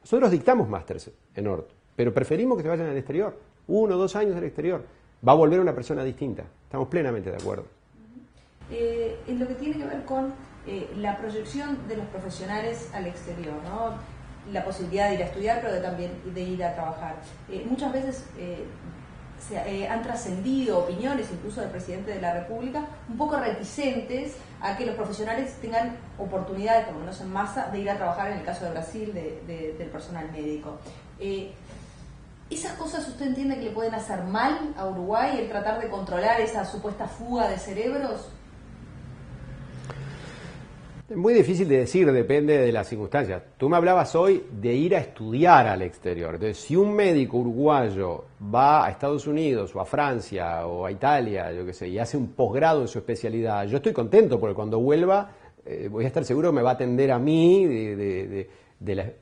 Nosotros dictamos másters en OR, pero preferimos que se vayan al exterior, 1 o 2 años al exterior. Va a volver una persona distinta. Estamos plenamente de acuerdo. En lo que tiene que ver con la proyección de los profesionales al exterior, ¿no? La posibilidad de ir a estudiar, pero también de ir a trabajar. Muchas veces han trascendido opiniones, incluso del presidente de la República, un poco reticentes a que los profesionales tengan oportunidades, por lo menos en masa, de ir a trabajar, en el caso de Brasil, del personal médico. ¿Esas cosas usted entiende que le pueden hacer mal a Uruguay, el tratar de controlar esa supuesta fuga de cerebros? Es muy difícil de decir, depende de las circunstancias. Tú me hablabas hoy de ir a estudiar al exterior. Entonces, si un médico uruguayo va a Estados Unidos o a Francia o a Italia, yo qué sé, y hace un posgrado en su especialidad, yo estoy contento porque cuando vuelva voy a estar seguro que me va a atender a mí de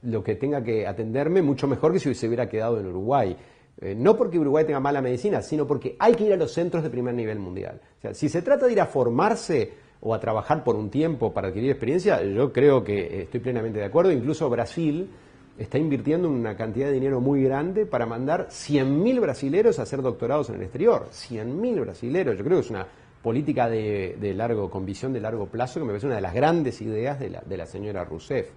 lo que tenga que atenderme mucho mejor que si se hubiera quedado en Uruguay. No porque Uruguay tenga mala medicina, sino porque hay que ir a los centros de primer nivel mundial. O sea, si se trata de ir a formarse o a trabajar por un tiempo para adquirir experiencia, yo creo que estoy plenamente de acuerdo. Incluso Brasil está invirtiendo una cantidad de dinero muy grande para mandar 100.000 brasileros a hacer doctorados en el exterior. 100.000 brasileros. Yo creo que es una política con visión de largo plazo, que me parece una de las grandes ideas de la señora Rousseff.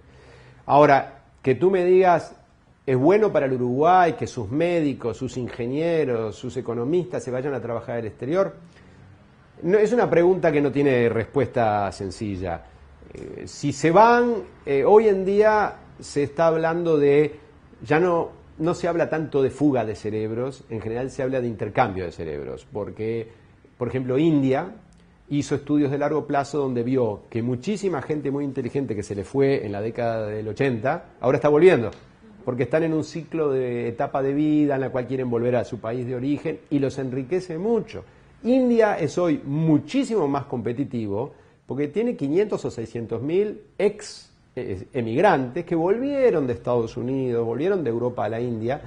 Ahora, que tú me digas, ¿es bueno para el Uruguay que sus médicos, sus ingenieros, sus economistas se vayan a trabajar al exterior? No, es una pregunta que no tiene respuesta sencilla. Si se van, hoy en día se está hablando ya no se habla tanto de fuga de cerebros, en general se habla de intercambio de cerebros, porque, por ejemplo, India hizo estudios de largo plazo donde vio que muchísima gente muy inteligente que se le fue en la década del 80, ahora está volviendo, porque están en un ciclo de etapa de vida en la cual quieren volver a su país de origen y los enriquece mucho. India es hoy muchísimo más competitivo porque tiene 500 o 600.000 emigrantes que volvieron de Estados Unidos, volvieron de Europa a la India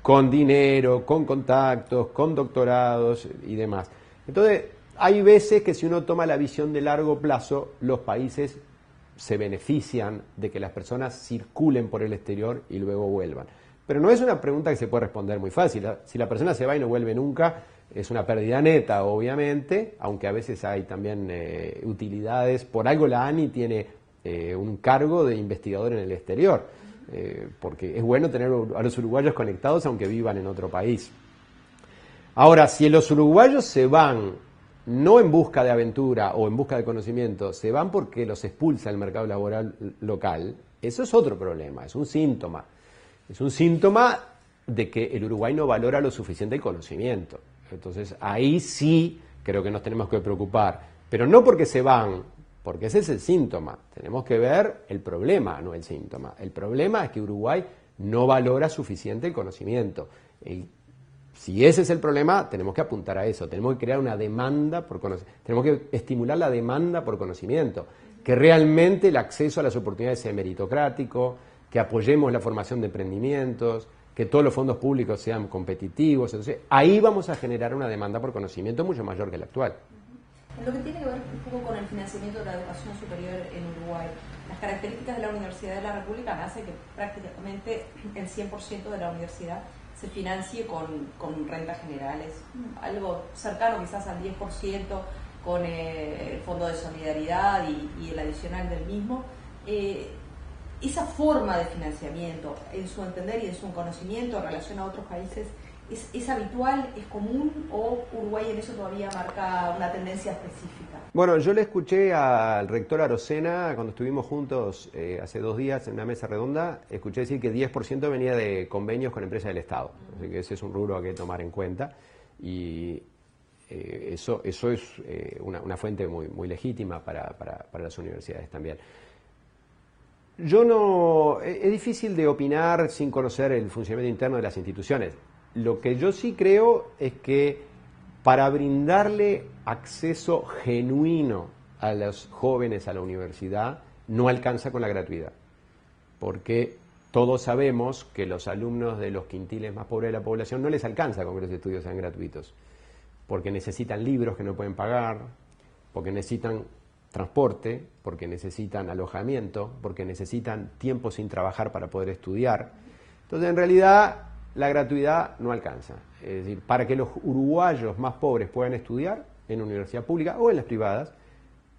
con dinero, con contactos, con doctorados y demás. Entonces, hay veces que si uno toma la visión de largo plazo, los países se benefician de que las personas circulen por el exterior y luego vuelvan. Pero no es una pregunta que se puede responder muy fácil. Si la persona se va y no vuelve nunca, es una pérdida neta, obviamente, aunque a veces hay también utilidades. Por algo la ANI tiene un cargo de investigador en el exterior, porque es bueno tener a los uruguayos conectados aunque vivan en otro país. Ahora, si los uruguayos se van no en busca de aventura o en busca de conocimiento, se van porque los expulsa el mercado laboral local, eso es otro problema, es un síntoma. Es un síntoma de que el Uruguay no valora lo suficiente el conocimiento. Entonces, ahí sí creo que nos tenemos que preocupar. Pero no porque se van, porque ese es el síntoma. Tenemos que ver el problema, no el síntoma. El problema es que Uruguay no valora suficiente el conocimiento. Si ese es el problema, tenemos que apuntar a eso. Tenemos que crear una demanda por conocimiento. Tenemos que estimular la demanda por conocimiento. Que realmente el acceso a las oportunidades sea meritocrático, que apoyemos la formación de emprendimientos, que todos los fondos públicos sean competitivos. Entonces, ahí vamos a generar una demanda por conocimiento mucho mayor que la actual. En lo que tiene que ver un poco con el financiamiento de la educación superior en Uruguay, las características de la Universidad de la República hacen que prácticamente el 100% de la universidad se financie con rentas generales, algo cercano quizás al 10% con el Fondo de Solidaridad y el adicional del mismo. Esa forma de financiamiento, en su entender y en su conocimiento en relación a otros países, ¿es habitual, es común o Uruguay en eso todavía marca una tendencia específica? Bueno, yo le escuché al rector Arocena cuando estuvimos juntos hace 2 días en una mesa redonda, escuché decir que 10% venía de convenios con empresas del Estado, así que ese es un rubro que hay que tomar en cuenta y eso es una fuente muy legítima para las universidades también. Es difícil de opinar sin conocer el funcionamiento interno de las instituciones. Lo que yo sí creo es que para brindarle acceso genuino a los jóvenes a la universidad no alcanza con la gratuidad, porque todos sabemos que los alumnos de los quintiles más pobres de la población no les alcanza con que los estudios sean gratuitos, porque necesitan libros que no pueden pagar, porque necesitan transporte, porque necesitan alojamiento, porque necesitan tiempo sin trabajar para poder estudiar. Entonces, en realidad, la gratuidad no alcanza. Es decir, para que los uruguayos más pobres puedan estudiar en una universidad pública o en las privadas,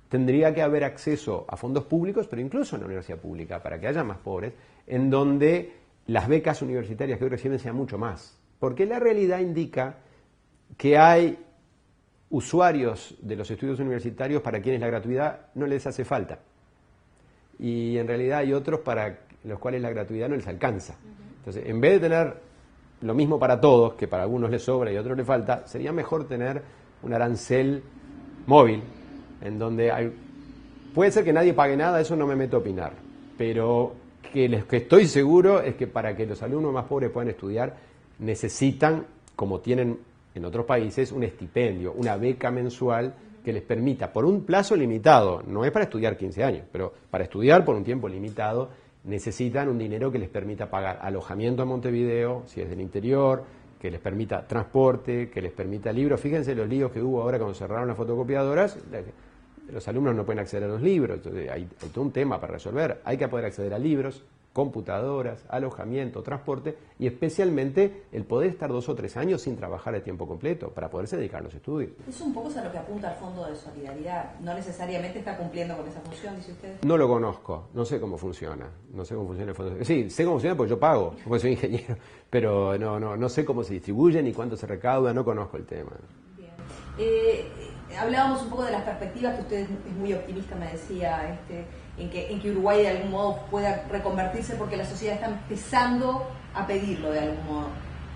tendría que haber acceso a fondos públicos, pero incluso en la universidad pública, para que haya más pobres, en donde las becas universitarias que hoy reciben sean mucho más. Porque la realidad indica que hay usuarios de los estudios universitarios para quienes la gratuidad no les hace falta. Y en realidad hay otros para los cuales la gratuidad no les alcanza. Entonces, en vez de tener lo mismo para todos, que para algunos les sobra y a otros les falta, sería mejor tener un arancel móvil, en donde puede ser que nadie pague nada, eso no me meto a opinar, pero que estoy seguro es que para que los alumnos más pobres puedan estudiar, necesitan, como tienen en otros países, un estipendio, una beca mensual que les permita, por un plazo limitado, no es para estudiar 15 años, pero para estudiar por un tiempo limitado, necesitan un dinero que les permita pagar alojamiento a Montevideo, si es del interior, que les permita transporte, que les permita libros. Fíjense los líos que hubo ahora cuando cerraron las fotocopiadoras. Los alumnos no pueden acceder a los libros, entonces hay todo un tema para resolver. Hay que poder acceder a libros, computadoras, alojamiento, transporte y especialmente el poder estar 2 o 3 años sin trabajar de tiempo completo para poderse dedicar a los estudios. Es un poco a lo que apunta al Fondo de Solidaridad. No necesariamente está cumpliendo con esa función, dice usted. No lo conozco, no sé cómo funciona. No sé cómo funciona el Fondo de Solidaridad. Sí, sé cómo funciona porque yo pago, porque soy ingeniero, pero no sé cómo se distribuye ni cuánto se recauda, no conozco el tema. Bien. Hablábamos un poco de las perspectivas, que usted es muy optimista, me decía, en que Uruguay de algún modo pueda reconvertirse porque la sociedad está empezando a pedirlo de algún modo.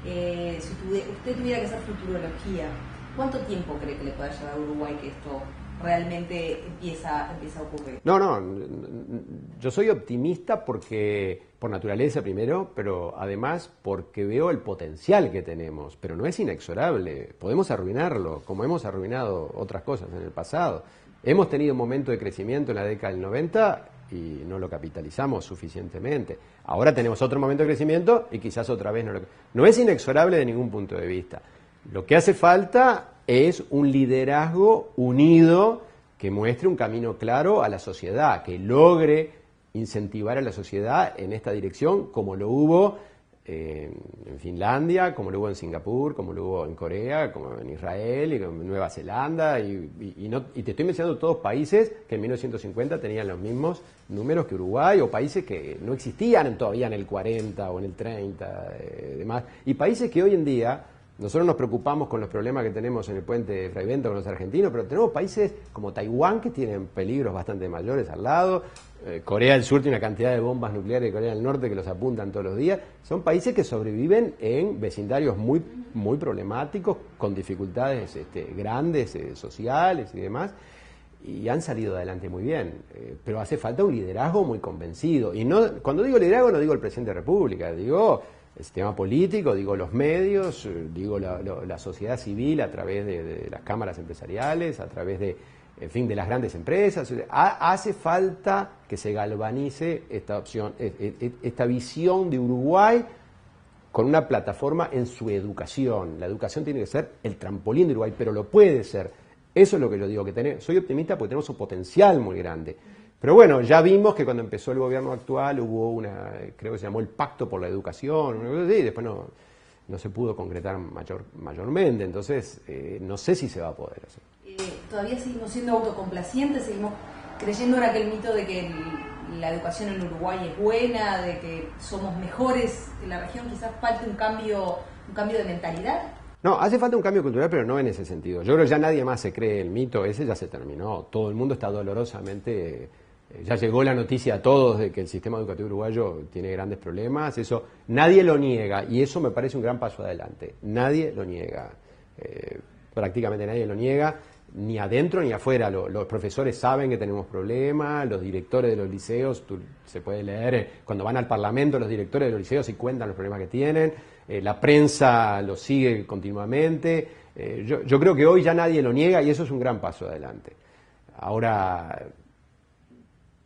Si usted tuviera que hacer futurología, ¿cuánto tiempo cree que le pueda llevar a Uruguay que esto realmente empieza a ocurrir? No, yo soy optimista porque por naturaleza primero, pero además porque veo el potencial que tenemos, pero no es inexorable, podemos arruinarlo, como hemos arruinado otras cosas en el pasado. Hemos tenido un momento de crecimiento en la década del 90 y no lo capitalizamos suficientemente. Ahora tenemos otro momento de crecimiento y quizás otra vez no lo... No es inexorable de ningún punto de vista. Lo que hace falta es un liderazgo unido que muestre un camino claro a la sociedad, que logre incentivar a la sociedad en esta dirección, como lo hubo en Finlandia, como lo hubo en Singapur, como lo hubo en Corea, como en Israel y en Nueva Zelanda, y te estoy mencionando todos países que en 1950 tenían los mismos números que Uruguay, o países que no existían todavía en el 40 o en el 30, demás, y países que hoy en día... Nosotros nos preocupamos con los problemas que tenemos en el puente de Frei Bento con los argentinos, pero tenemos países como Taiwán que tienen peligros bastante mayores al lado. Corea del Sur tiene una cantidad de bombas nucleares de Corea del Norte que los apuntan todos los días. Son países que sobreviven en vecindarios muy, muy problemáticos, con dificultades grandes, sociales y demás, y han salido adelante muy bien. Pero hace falta un liderazgo muy convencido. Y no, cuando digo liderazgo no digo el presidente de la República, digo... el sistema político, digo los medios, digo la sociedad civil a través de las cámaras empresariales, a través de las grandes empresas. Hace falta que se galvanice esta opción, esta visión de Uruguay con una plataforma en su educación. La educación tiene que ser el trampolín de Uruguay, pero lo puede ser. Eso es lo que yo digo, soy optimista porque tenemos un potencial muy grande. Pero bueno, ya vimos que cuando empezó el gobierno actual hubo creo que se llamó el Pacto por la Educación, y después no se pudo concretar mayormente, entonces no sé si se va a poder hacer. Todavía seguimos siendo autocomplacientes, seguimos creyendo en aquel mito de que la educación en Uruguay es buena, de que somos mejores en la región, quizás falte un cambio de mentalidad. No, hace falta un cambio cultural, pero no en ese sentido. Yo creo que ya nadie más se cree el mito, ese ya se terminó. Todo el mundo está dolorosamente... Ya llegó la noticia a todos de que el sistema educativo uruguayo tiene grandes problemas, eso nadie lo niega y eso me parece un gran paso adelante. Nadie lo niega, prácticamente nadie lo niega, ni adentro ni afuera. Los profesores saben que tenemos problemas, los directores de los liceos, se puede leer cuando van al Parlamento los directores de los liceos y cuentan los problemas que tienen, la prensa lo sigue continuamente. Yo creo que hoy ya nadie lo niega y eso es un gran paso adelante. Ahora...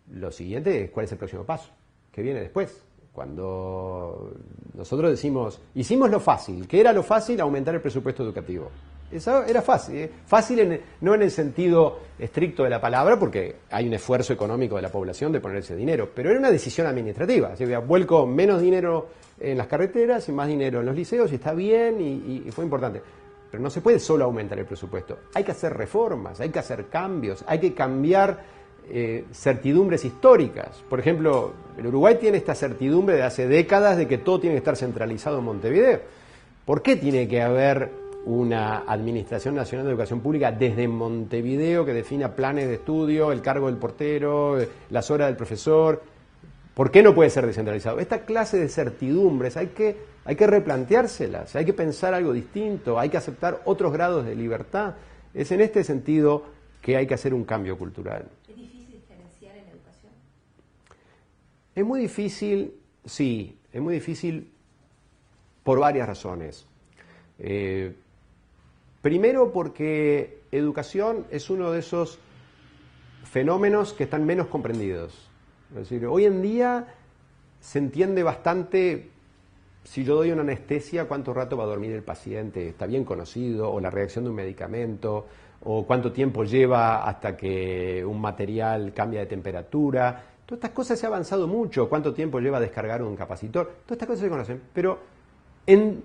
lo siguiente es cuál es el próximo paso, ¿qué viene después? Cuando nosotros decimos, hicimos lo fácil, ¿qué era lo fácil? Aumentar el presupuesto educativo. Eso era fácil, fácil no en el sentido estricto de la palabra, porque hay un esfuerzo económico de la población de poner ese dinero, pero era una decisión administrativa, así que vuelco menos dinero en las carreteras y más dinero en los liceos, y está bien, y fue importante. Pero no se puede solo aumentar el presupuesto, hay que hacer reformas, hay que hacer cambios, hay que cambiar certidumbres históricas. Por ejemplo, el Uruguay tiene esta certidumbre de hace décadas de que todo tiene que estar centralizado en Montevideo. ¿Por qué tiene que haber una Administración Nacional de Educación Pública desde Montevideo que defina planes de estudio, el cargo del portero, las horas del profesor? ¿Por qué no puede ser descentralizado? Esta clase de certidumbres hay que replanteárselas, hay que pensar algo distinto, hay que aceptar otros grados de libertad. Es en este sentido que hay que hacer un cambio cultural. Es muy difícil, sí, es muy difícil por varias razones. Primero porque educación es uno de esos fenómenos que están menos comprendidos. Es decir, hoy en día se entiende bastante. Si yo doy una anestesia, ¿cuánto rato va a dormir el paciente? Está bien conocido, o la reacción de un medicamento, o cuánto tiempo lleva hasta que un material cambia de temperatura. Todas estas cosas se ha avanzado mucho. ¿Cuánto tiempo lleva a descargar un capacitor? Todas estas cosas se conocen. Pero en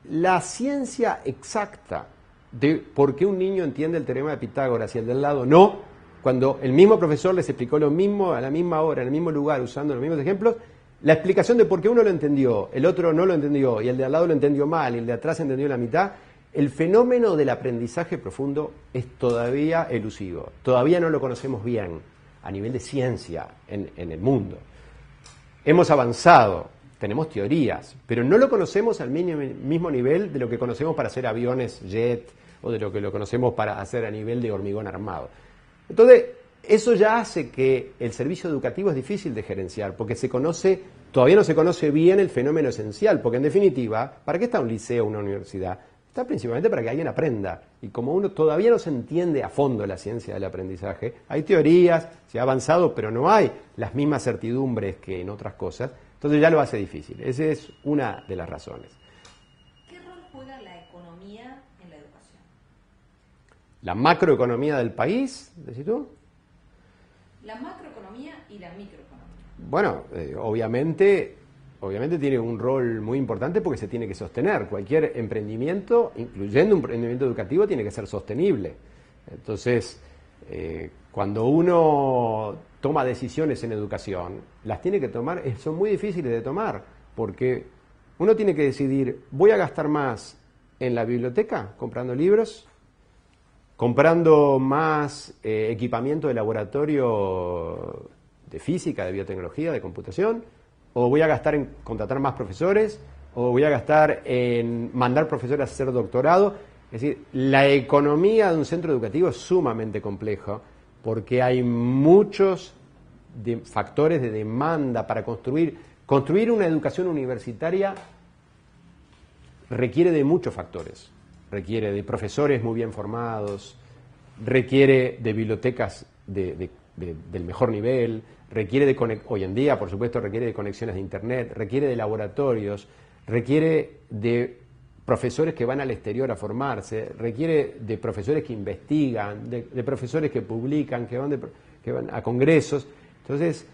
la ciencia exacta de por qué un niño entiende el teorema de Pitágoras y el del lado no, cuando el mismo profesor les explicó lo mismo a la misma hora, en el mismo lugar, usando los mismos ejemplos, la explicación de por qué uno lo entendió, el otro no lo entendió, y el de al lado lo entendió mal, y el de atrás entendió la mitad, el fenómeno del aprendizaje profundo es todavía elusivo. Todavía no lo conocemos bien a nivel de ciencia en el mundo. Hemos avanzado, tenemos teorías, pero no lo conocemos al mismo nivel de lo que conocemos para hacer aviones jet o de lo que lo conocemos para hacer a nivel de hormigón armado. Entonces, eso ya hace que el servicio educativo es difícil de gerenciar, porque todavía no se conoce bien el fenómeno esencial, porque en definitiva, ¿para qué está un liceo o una universidad? Está principalmente para que alguien aprenda. Y como uno todavía no se entiende a fondo la ciencia del aprendizaje, hay teorías, se ha avanzado, pero no hay las mismas certidumbres que en otras cosas, entonces ya lo hace difícil. Esa es una de las razones. ¿Qué rol juega la economía en la educación? La macroeconomía del país, ¿decís tú? La macroeconomía y la microeconomía. Bueno, obviamente tiene un rol muy importante porque se tiene que sostener. Cualquier emprendimiento, incluyendo un emprendimiento educativo, tiene que ser sostenible. Entonces, cuando uno toma decisiones en educación, las tiene que tomar, son muy difíciles de tomar, porque uno tiene que decidir, ¿voy a gastar más en la biblioteca, comprando libros? ¿Comprando más equipamiento de laboratorio de física, de biotecnología, de computación? ¿O voy a gastar en contratar más profesores? ¿O voy a gastar en mandar profesores a hacer doctorado? Es decir, la economía de un centro educativo es sumamente compleja porque hay muchos factores de demanda para construir. Construir una educación universitaria requiere de muchos factores. Requiere de profesores muy bien formados, requiere de bibliotecas del mejor nivel, hoy en día, por supuesto, requiere de conexiones de Internet, requiere de laboratorios, requiere de profesores que van al exterior a formarse, requiere de profesores que investigan, de profesores que publican, que van a congresos. Entonces,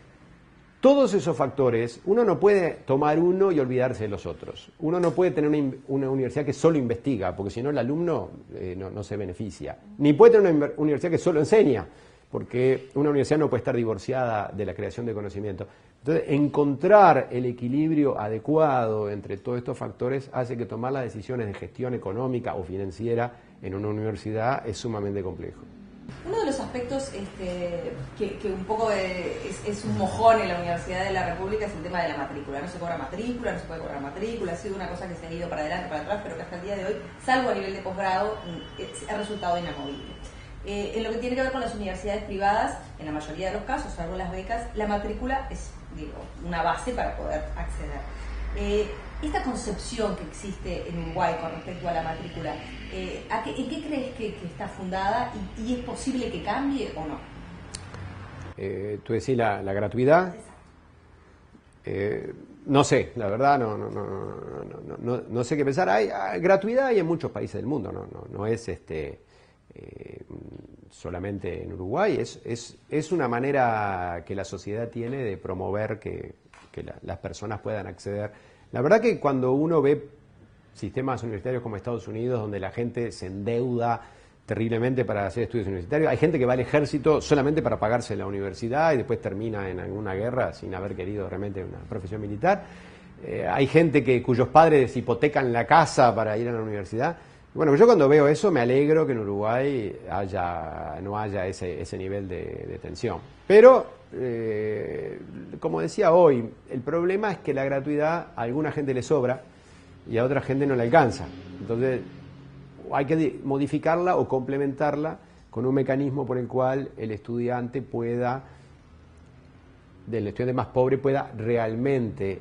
todos esos factores, uno no puede tomar uno y olvidarse de los otros. Uno no puede tener una universidad que solo investiga, porque si no el alumno no se beneficia. Ni puede tener una universidad que solo enseña, porque una universidad no puede estar divorciada de la creación de conocimiento. Entonces, encontrar el equilibrio adecuado entre todos estos factores hace que tomar las decisiones de gestión económica o financiera en una universidad es sumamente complejo. Uno de los aspectos que un poco es un mojón en la Universidad de la República es el tema de la matrícula. No se cobra matrícula, no se puede cobrar matrícula, ha sido una cosa que se ha ido para adelante, para atrás, pero que hasta el día de hoy, salvo a nivel de posgrado, ha resultado inamovible. En lo que tiene que ver con las universidades privadas, en la mayoría de los casos, salvo las becas, la matrícula es una base para poder acceder. Esta concepción que existe en Uruguay con respecto a la matrícula, ¿en qué crees que está fundada y es posible que cambie o no? ¿Tú decís la gratuidad? No sé, la verdad no sé qué pensar. Hay gratuidad hay en muchos países del mundo, no es solamente en Uruguay, es una manera que la sociedad tiene de promover que las personas puedan acceder. La verdad que cuando uno ve sistemas universitarios como Estados Unidos, donde la gente se endeuda terriblemente para hacer estudios universitarios, hay gente que va al ejército solamente para pagarse la universidad y después termina en alguna guerra sin haber querido realmente una profesión militar. Hay gente cuyos padres hipotecan la casa para ir a la universidad. Bueno, yo cuando veo eso me alegro que en Uruguay no haya ese nivel de tensión. Pero, como decía hoy, el problema es que la gratuidad a alguna gente le sobra y a otra gente no le alcanza. Entonces, hay que modificarla o complementarla con un mecanismo por el cual el estudiante más pobre pueda realmente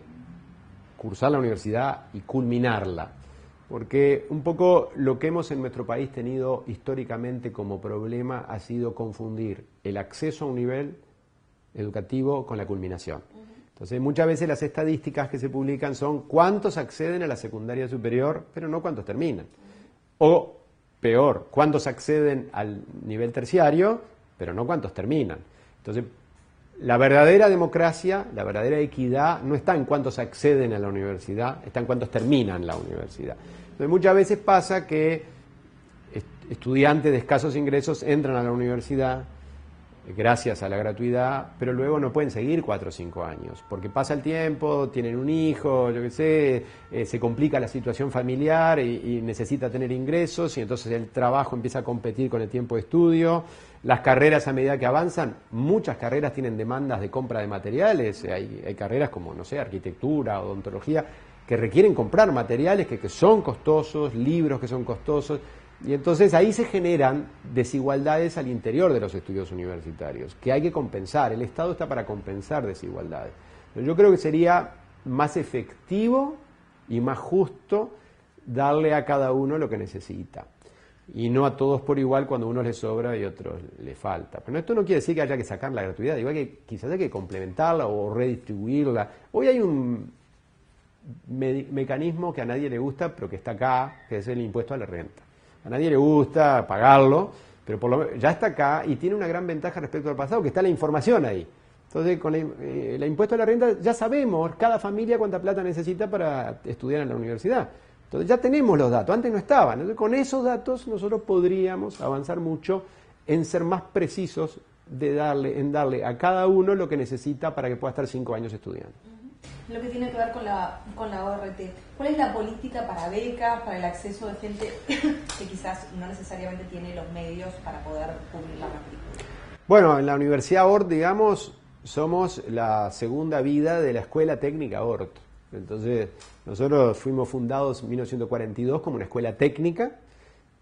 cursar la universidad y culminarla. Porque un poco lo que hemos en nuestro país tenido históricamente como problema ha sido confundir el acceso a un nivel educativo con la culminación. Entonces, muchas veces las estadísticas que se publican son cuántos acceden a la secundaria superior, pero no cuántos terminan. O, peor, cuántos acceden al nivel terciario, pero no cuántos terminan. Entonces, la verdadera democracia, la verdadera equidad, no está en cuántos acceden a la universidad, está en cuántos terminan la universidad. Entonces, muchas veces pasa que estudiantes de escasos ingresos entran a la universidad gracias a la gratuidad, pero luego no pueden seguir 4 o 5 años, porque pasa el tiempo, tienen un hijo, yo qué sé, se complica la situación familiar y necesita tener ingresos, y entonces el trabajo empieza a competir con el tiempo de estudio. Las carreras, a medida que avanzan, muchas carreras tienen demandas de compra de materiales, hay carreras como, no sé, arquitectura, odontología, que requieren comprar materiales que son costosos, libros que son costosos. Y entonces ahí se generan desigualdades al interior de los estudios universitarios, que hay que compensar. El Estado está para compensar desigualdades. Pero yo creo que sería más efectivo y más justo darle a cada uno lo que necesita. Y no a todos por igual cuando a unos les sobra y a otros les falta. Pero esto no quiere decir que haya que sacar la gratuidad, igual que quizás hay que complementarla o redistribuirla. Hoy hay un mecanismo que a nadie le gusta, pero que está acá, que es el impuesto a la renta. A nadie le gusta pagarlo, pero por lo menos ya está acá y tiene una gran ventaja respecto al pasado, que está la información ahí. Entonces, con el impuesto a la renta ya sabemos cada familia cuánta plata necesita para estudiar en la universidad. Entonces ya tenemos los datos, antes no estaban. Entonces, con esos datos nosotros podríamos avanzar mucho en ser más precisos en darle a cada uno lo que necesita para que pueda estar 5 años estudiando. Lo que tiene que ver con la ORT. ¿Cuál es la política para becas, para el acceso de gente que quizás no necesariamente tiene los medios para poder cubrir la matrícula? Bueno, en la Universidad ORT, digamos, somos la segunda vida de la Escuela Técnica ORT. Entonces, nosotros fuimos fundados en 1942 como una escuela técnica.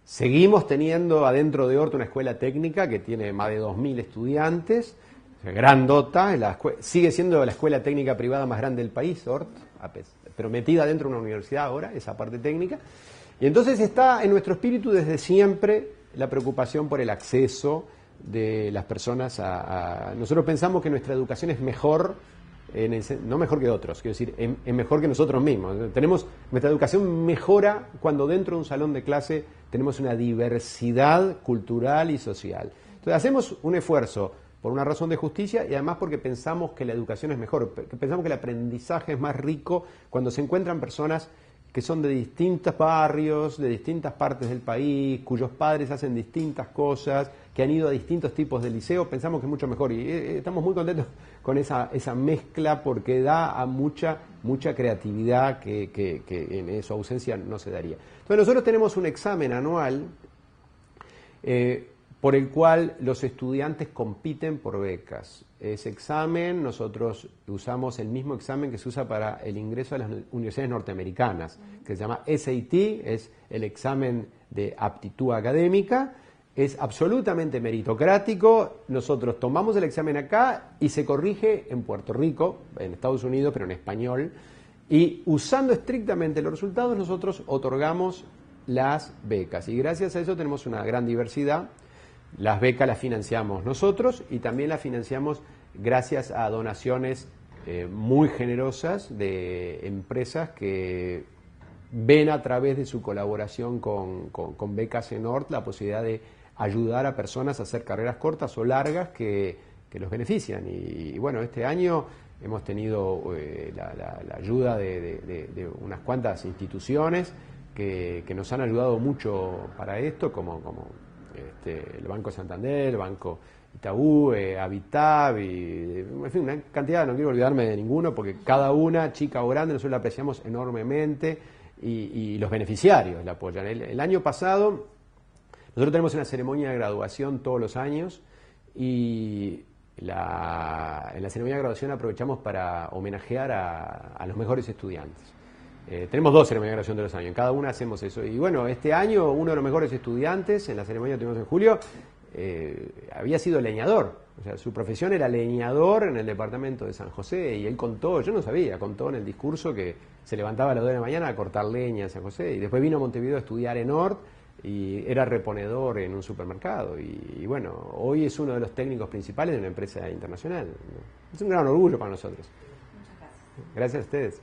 Seguimos teniendo adentro de ORT una escuela técnica que tiene más de 2.000 estudiantes. Grandota, sigue siendo la escuela técnica privada más grande del país, ORT, pero metida dentro de una universidad ahora, esa parte técnica. Y entonces está en nuestro espíritu desde siempre la preocupación por el acceso de las personas Nosotros pensamos que nuestra educación es mejor, no mejor que otros, quiero decir, es mejor que nosotros mismos. Nuestra educación mejora cuando dentro de un salón de clase tenemos una diversidad cultural y social. Entonces hacemos un esfuerzo por una razón de justicia y además porque pensamos que la educación es mejor, pensamos que el aprendizaje es más rico cuando se encuentran personas que son de distintos barrios, de distintas partes del país, cuyos padres hacen distintas cosas, que han ido a distintos tipos de liceo, pensamos que es mucho mejor y estamos muy contentos con esa mezcla porque da a mucha creatividad que en su ausencia no se daría. Entonces nosotros tenemos un examen anual por el cual los estudiantes compiten por becas. Ese examen, nosotros usamos el mismo examen que se usa para el ingreso a las universidades norteamericanas, que se llama SAT, es el examen de aptitud académica, es absolutamente meritocrático, nosotros tomamos el examen acá y se corrige en Puerto Rico, en Estados Unidos, pero en español, y usando estrictamente los resultados nosotros otorgamos las becas, y gracias a eso tenemos una gran diversidad. Las becas las financiamos nosotros y también las financiamos gracias a donaciones muy generosas de empresas que ven a través de su colaboración con Becas en ORT la posibilidad de ayudar a personas a hacer carreras cortas o largas que los benefician. Y bueno, este año hemos tenido la ayuda de unas cuantas instituciones que nos han ayudado mucho para esto, como el Banco Santander, el Banco Itaú, Habitab, en fin, una cantidad, no quiero olvidarme de ninguno, porque cada una, chica o grande, nosotros la apreciamos enormemente y los beneficiarios la apoyan. El año pasado, nosotros tenemos una ceremonia de graduación todos los años y en la ceremonia de graduación aprovechamos para homenajear a los mejores estudiantes. Tenemos 2 ceremonias de graduación de los años, en cada una hacemos eso. Y bueno, este año uno de los mejores estudiantes, en la ceremonia que tuvimos en julio, había sido leñador. O sea, su profesión era leñador en el departamento de San José y él contó, yo no sabía, contó en el discurso que se levantaba a las 2 de la mañana a cortar leña en San José y después vino a Montevideo a estudiar en ORT y era reponedor en un supermercado. Y bueno, hoy es uno de los técnicos principales de una empresa internacional. Es un gran orgullo para nosotros. Muchas Gracias a ustedes.